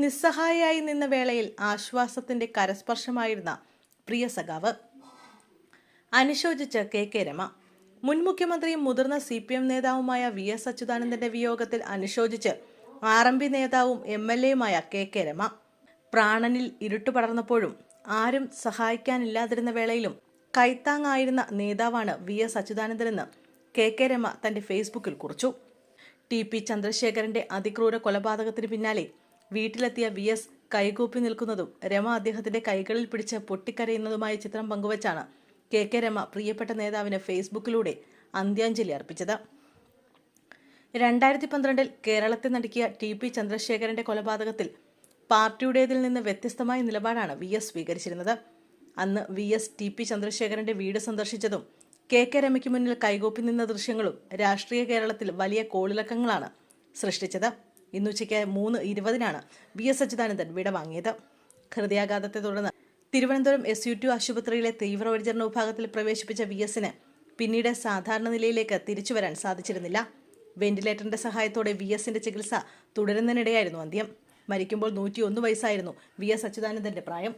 നിസ്സഹായയായി നിന്ന വേളയിൽ ആശ്വാസത്തിന്റെ കരസ്പർശമായിരുന്ന പ്രിയ സഖാവ്. അനുശോചിച്ച് കെ രമ. മുൻ മുഖ്യമന്ത്രിയും മുതിർന്ന CPM നേതാവുമായ VS അച്യുതാനന്ദന്റെ വിയോഗത്തിൽ അനുശോചിച്ച് RMP നേതാവും MLA-യുമായ കെ രമ. പ്രാണനിൽ ഇരുട്ട് പടർന്നപ്പോഴും ആരും സഹായിക്കാനില്ലാതിരുന്ന വേളയിലും കൈത്താങ്ങായിരുന്ന നേതാവാണ് VS അച്യുതാനന്ദനെന്ന് കെ രമ തന്റെ ഫേസ്ബുക്കിൽ കുറിച്ചു. TP ചന്ദ്രശേഖരന്റെ അതിക്രൂര കൊലപാതകത്തിന് പിന്നാലെ വീട്ടിലെത്തിയ VS കൈകൂപ്പി നിൽക്കുന്നതും രമ അദ്ദേഹത്തിന്റെ കൈകളിൽ പിടിച്ച് പൊട്ടിക്കരയുന്നതുമായ ചിത്രം പങ്കുവച്ചാണ് കെ രമ പ്രിയപ്പെട്ട നേതാവിന് ഫേസ്ബുക്കിലൂടെ അന്ത്യാഞ്ജലി അർപ്പിച്ചത്. 2012 കേരളത്തെ നടുക്കിയ TP ചന്ദ്രശേഖരന്റെ കൊലപാതകത്തിൽ പാർട്ടിയുടേതിൽ നിന്ന് വ്യത്യസ്തമായ നിലപാടാണ് VS സ്വീകരിച്ചിരുന്നത്. അന്ന് VS TP ചന്ദ്രശേഖരന്റെ വീട് സന്ദർശിച്ചതും കെ രമയ്ക്ക് മുന്നിൽ കൈകൂപ്പി നിന്ന ദൃശ്യങ്ങളും രാഷ്ട്രീയ കേരളത്തിൽ വലിയ കോളിളക്കങ്ങളാണ് സൃഷ്ടിച്ചത്. ഇന്നുച്ചയ്ക്ക് 3:20 VS അച്യുതാനന്ദൻ വിടവാങ്ങിയത്. ഹൃദയാഘാതത്തെ തുടർന്ന് തിരുവനന്തപുരം SUT ആശുപത്രിയിലെ തീവ്രപരിചരണ വിഭാഗത്തിൽ പ്രവേശിപ്പിച്ച VSന് പിന്നീട് സാധാരണ നിലയിലേക്ക് തിരിച്ചുവരാൻ സാധിച്ചിരുന്നില്ല. വെന്റിലേറ്ററിന്റെ സഹായത്തോടെ VSന്റെ ചികിത്സ തുടരുന്നതിനിടെയായിരുന്നു അന്ത്യം. മരിക്കുമ്പോൾ 101 വയസ്സായിരുന്നു VS അച്യുതാനന്ദന്റെ പ്രായം.